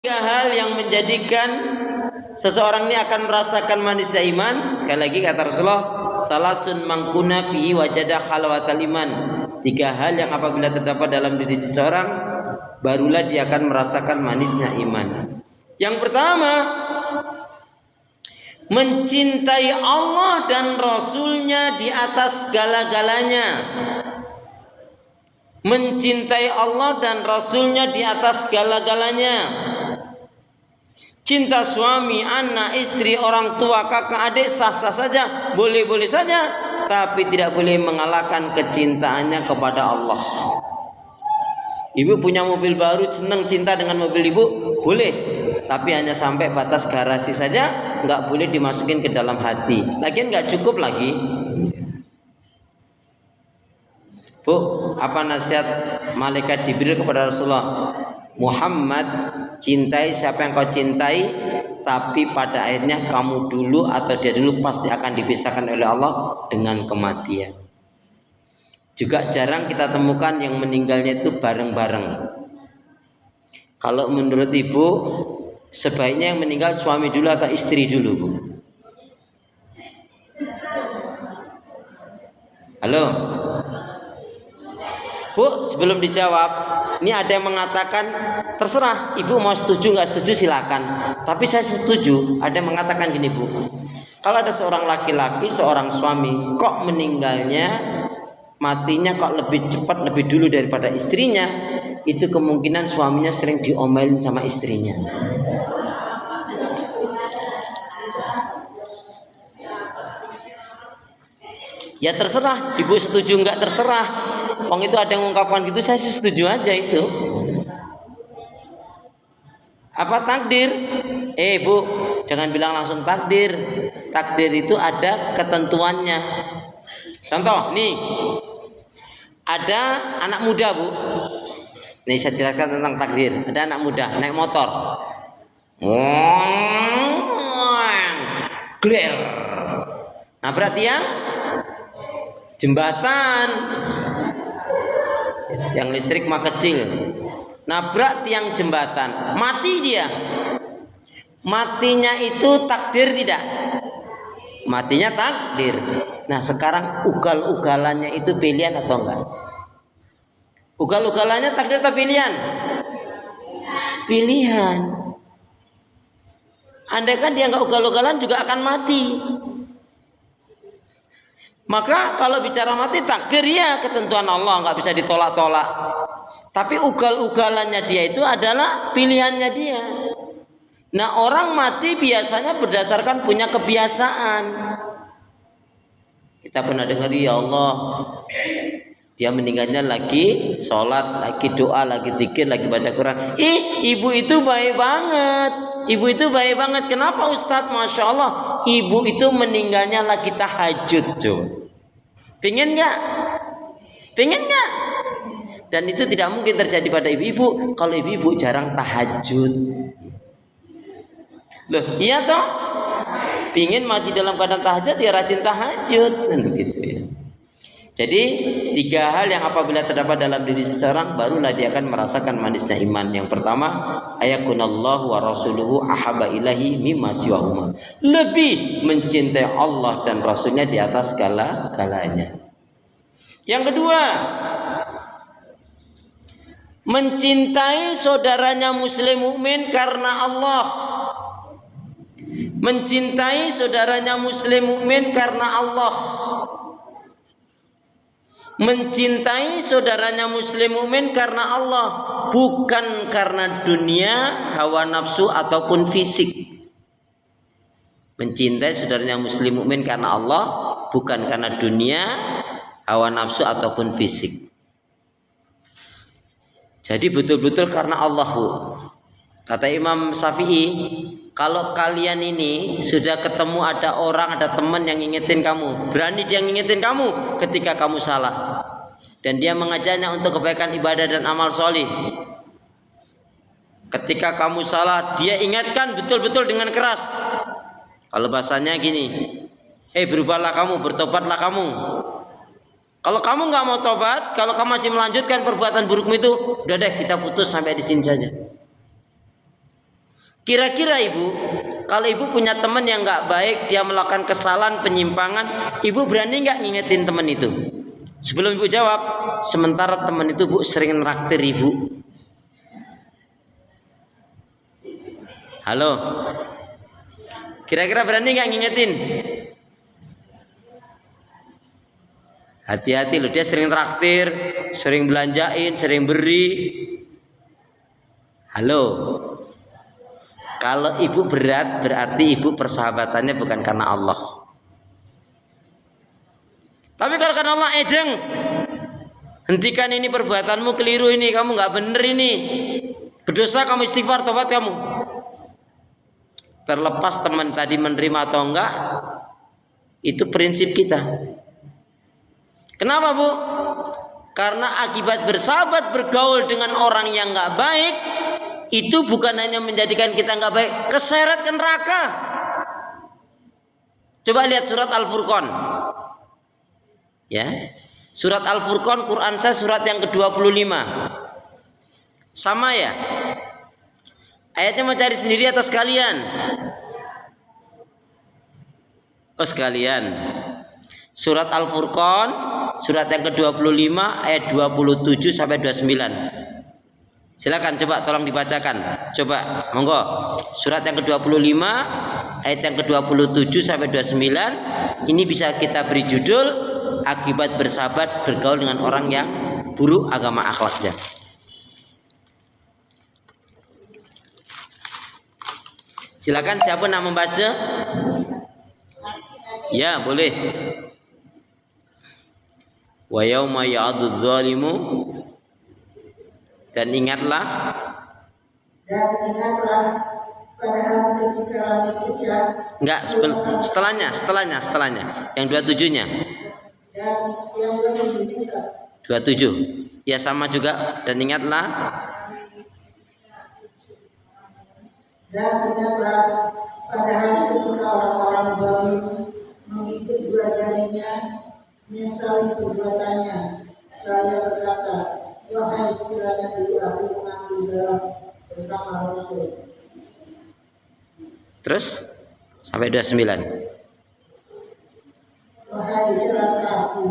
Tiga hal yang menjadikan seseorang ini akan merasakan manisnya iman. Sekali lagi kata Rasulullah, salasun mangkuna fihi wajada halawatal iman. Tiga hal yang apabila terdapat dalam diri seseorang, barulah dia akan merasakan manisnya iman. Yang pertama, mencintai Allah dan Rasulnya di atas segala-galanya. Mencintai Allah dan Rasulnya di atas segala-galanya. Cinta suami, anak, istri, orang tua, kakak, adik sah-sah saja, boleh-boleh saja, tapi tidak boleh mengalahkan kecintaannya kepada Allah. Ibu punya mobil baru, senang cinta dengan mobil ibu, boleh, tapi hanya sampai batas garasi saja, nggak boleh dimasukin ke dalam hati. Lagian nggak cukup lagi. Bu, apa nasihat malaikat Jibril kepada Rasulullah? Muhammad, cintai siapa yang kau cintai, tapi pada akhirnya kamu dulu atau dia dulu pasti akan dipisahkan oleh Allah dengan kematian. Juga jarang kita temukan yang meninggalnya itu bareng-bareng. Kalau menurut ibu, sebaiknya yang meninggal suami dulu atau istri dulu, Bu? Halo? Bu, sebelum dijawab, ini ada yang mengatakan terserah, ibu mau setuju nggak setuju silakan. Tapi saya setuju. Ada yang mengatakan gini, Bu, kalau ada seorang laki-laki, seorang suami, kok meninggalnya, matinya kok lebih cepat, lebih dulu daripada istrinya, itu kemungkinan suaminya sering diomelin sama istrinya. Ya terserah, ibu setuju nggak terserah. Wong itu ada yang mengungkapkan gitu, saya sih setuju aja itu. Apa takdir? Bu, jangan bilang langsung takdir. Takdir itu ada ketentuannya. Contoh, nih, ada anak muda, Bu. Nih saya jelaskan tentang takdir. Ada anak muda naik motor, gler, nabrak tiang jembatan. Yang listrik mah kecil, nabrak tiang jembatan, mati dia. Matinya itu takdir tidak? Matinya takdir. Nah sekarang ugal-ugalannya itu pilihan atau enggak? Ugal-ugalannya takdir atau pilihan? Pilihan. Andai kan dia enggak ugal-ugalan juga akan mati. Maka kalau bicara mati takdir ya ketentuan Allah, nggak bisa ditolak-tolak. Tapi ugal-ugalannya dia itu adalah pilihannya dia. Nah orang mati biasanya berdasarkan punya kebiasaan. Kita pernah dengar, ya Allah, dia meninggalnya lagi sholat, lagi doa, lagi zikir, lagi baca Quran. Ibu itu baik banget. Ibu itu baik banget. Kenapa Ustadz? Masya Allah, ibu itu meninggalnya lagi tahajud. Pengen nggak? Pengen nggak? Dan itu tidak mungkin terjadi pada ibu-ibu kalau ibu-ibu jarang tahajud. Loh, iya toh? Pengen mati dalam keadaan tahajud, ya rajin tahajud, dan begitu ya. Jadi tiga hal yang apabila terdapat dalam diri seseorang, barulah dia akan merasakan manisnya iman. Yang pertama, ayakunallahu wa rasuluhu ahabba ilahi mimma siwahuma. Lebih mencintai Allah dan Rasulnya di atas segala-galanya. Yang kedua, mencintai saudaranya muslim mukmin karena Allah. Mencintai saudaranya muslim mukmin karena Allah. Mencintai saudaranya muslim mukmin karena Allah, bukan karena dunia, hawa nafsu ataupun fisik. Mencintai saudaranya muslim mukmin karena Allah, bukan karena dunia, hawa nafsu ataupun fisik. Jadi betul-betul karena Allah, Bu. Kata Imam Syafi'i, kalau kalian ini sudah ketemu ada orang, ada teman yang ngingetin kamu, berani dia ngingetin kamu ketika kamu salah, dan dia mengajaknya untuk kebaikan ibadah dan amal solih. Ketika kamu salah, dia ingatkan betul-betul dengan keras. Kalau bahasanya gini, berubahlah kamu, bertobatlah kamu. Kalau kamu nggak mau tobat, kalau kamu masih melanjutkan perbuatan burukmu itu, udah deh kita putus sampai di sini saja. Kira-kira ibu, kalau ibu punya teman yang nggak baik, dia melakukan kesalahan, penyimpangan, ibu berani nggak ngingetin teman itu? Sebelum ibu jawab, sementara teman itu bu sering nraktir ibu. Halo, kira-kira berani nggak ngingetin? Hati-hati loh, dia sering traktir, sering belanjain, sering beri. Halo, kalau ibu berat berarti ibu persahabatannya bukan karena Allah. Tapi kalau karena Allah, ejeng, hentikan ini perbuatanmu keliru ini, kamu nggak bener ini, berdosa kamu, istighfar, tobat kamu. Terlepas teman tadi menerima atau enggak, itu prinsip kita. Kenapa bu? Karena akibat bersahabat bergaul dengan orang yang nggak baik, itu bukan hanya menjadikan kita nggak baik, keseret ke neraka. Coba lihat surat Al-Furqan. Ya, surat Al-Furqan, Quran saya surat yang ke-25. Sama ya? Ayatnya mau cari sendiri atau sekalian? Oh sekalian. Surat Al-Furqan, surat yang ke-25 ayat 27 sampai 29. Silakan coba tolong dibacakan. Coba, monggo. Surat yang ke-25 ayat yang ke-27 sampai 29. Ini bisa kita beri judul akibat bersahabat bergaul dengan orang yang buruk agama akhlaknya. Silakan siapa nak membaca? Ya, boleh. Wa yauma ya'adzu dzalimu, dan ingatlah pada hari ketika langit hujan. Enggak, setelahnya yang 27-nya. Dan yang 27. Ya sama juga, dan ingatlah pada hari ketika orang-orang zalim mengikut dua jarinya menyesali perbuatannya. Saya berkata, wahai kiranya dulu aku mengambil dalam bersama Rasul. Terus sampai 29. Wahai celaka aku,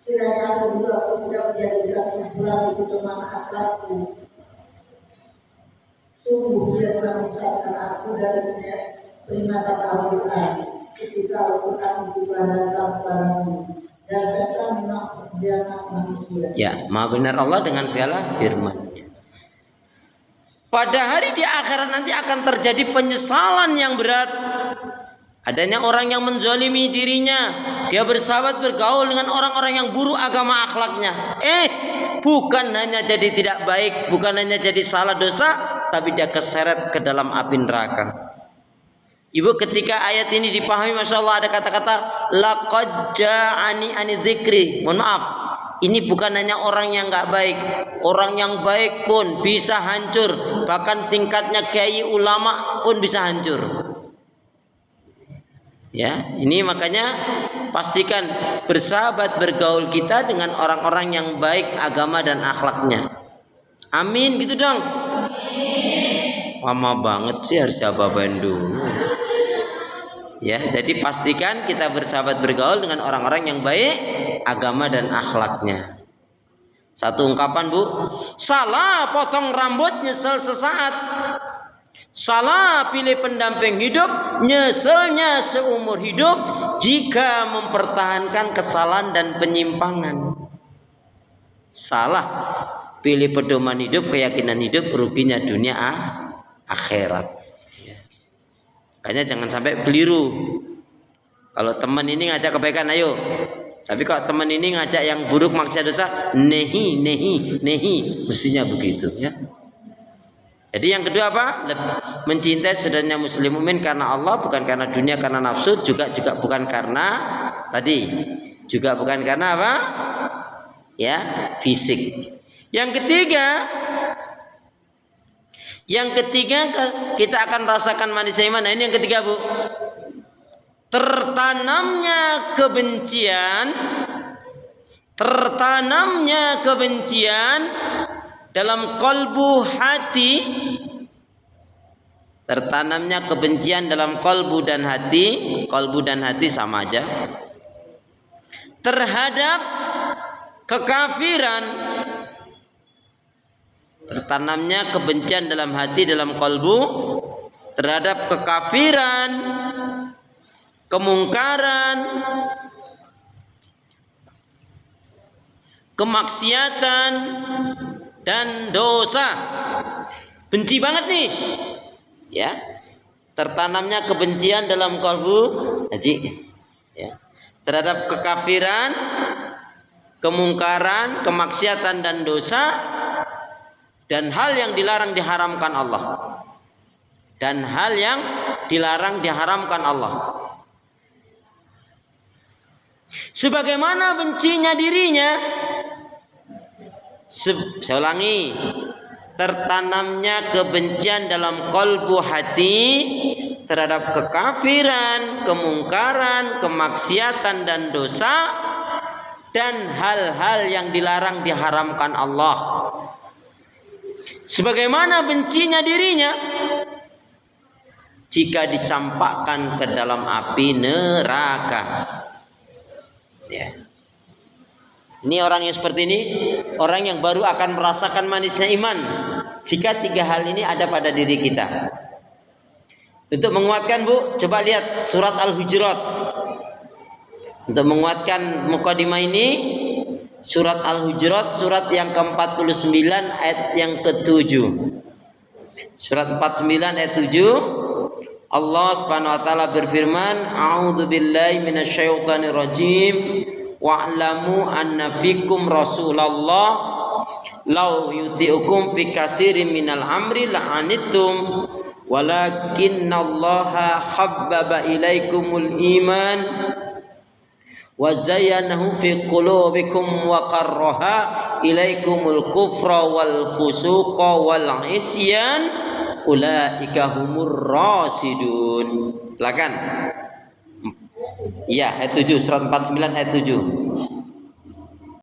kiranya aku dulu aku tidak menjadikan Islam itu teman akrabku. Sungguh dia telah memisahkan aku dari peringatan Al-Quran ketika Al-Quran itu datang padamu. Dan setan memang pengkhianat manusia. Ya, maha benar Allah dengan segala firman-Nya. Pada hari di akhirat nanti akan terjadi penyesalan yang berat. Adanya orang yang menzalimi dirinya, dia bersahabat bergaul dengan orang-orang yang buruk agama akhlaknya. Bukan hanya jadi tidak baik, bukan hanya jadi salah dosa, tapi dia keseret ke dalam api neraka. Ibu, ketika ayat ini dipahami, masya Allah ada kata-kata laqad ja'ani ani dzikri. Mohon maaf, ini bukan hanya orang yang nggak baik, orang yang baik pun bisa hancur, bahkan tingkatnya kiai ulama pun bisa hancur. Ya, ini makanya pastikan bersahabat bergaul kita dengan orang-orang yang baik agama dan akhlaknya. Amin, gitu dong. Lama banget sih, harus apa-apain dulu. Ya, jadi pastikan kita bersahabat bergaul dengan orang-orang yang baik agama dan akhlaknya. Satu ungkapan bu, salah potong rambut nyesel sesaat, salah pilih pendamping hidup nyeselnya seumur hidup jika mempertahankan kesalahan dan penyimpangan. Salah pilih pedoman hidup, keyakinan hidup, ruginya dunia akhirat. Makanya jangan sampai keliru. Kalau teman ini ngajak kebaikan, ayo. Tapi kalau teman ini ngajak yang buruk, maksiat, dosa, nehi, mestinya begitu, ya. Jadi yang kedua apa? Mencintai saudaranya muslim mukmin karena Allah, bukan karena dunia, karena nafsu, juga bukan karena tadi, juga bukan karena apa? Ya, fisik. Yang ketiga kita akan rasakan manisnya iman. Nah, ini yang ketiga bu, tertanamnya kebencian dalam kalbu hati Tertanamnya kebencian dalam kalbu dan hati sama aja. Terhadap kekafiran, tertanamnya kebencian dalam hati, dalam kalbu terhadap kekafiran, kemungkaran, kemaksiatan dan dosa. Benci banget nih. Ya. Tertanamnya kebencian dalam kalbu haji. Ya. Terhadap kekafiran, kemungkaran, kemaksiatan dan dosa, dan hal yang dilarang diharamkan Allah. Dan hal yang dilarang diharamkan Allah. Sebagaimana bencinya dirinya. Saya ulangi, tertanamnya kebencian dalam kalbu hati terhadap kekafiran, kemungkaran, kemaksiatan dan dosa, dan hal-hal yang dilarang diharamkan Allah. Sebagaimana bencinya dirinya jika dicampakkan ke dalam api neraka. Ya. Ini orang yang seperti ini, orang yang baru akan merasakan manisnya iman jika tiga hal ini ada pada diri kita. Untuk menguatkan, Bu, coba lihat surat Al-Hujurat. Untuk menguatkan mukadimah ini, surat Al-Hujurat, surat yang ke-49 ayat yang ke-7. Surat 49 ayat 7, Allah Subhanahu wa taala berfirman, "A'udzu billahi minasyaitonir rajim. Wa'lamu anna fikum Rasulullah law yuti'ukum fi katsirin minal amri la'anittum walakinnallaha habbaba ilaikumul iman wa zayyanahu fi qulubikum wa karraha ilaikumul kufra wal fusuqa wal isyan ulaika humur rasidun." Silakan. Iya, ayat 7, surat 49 ayat 7.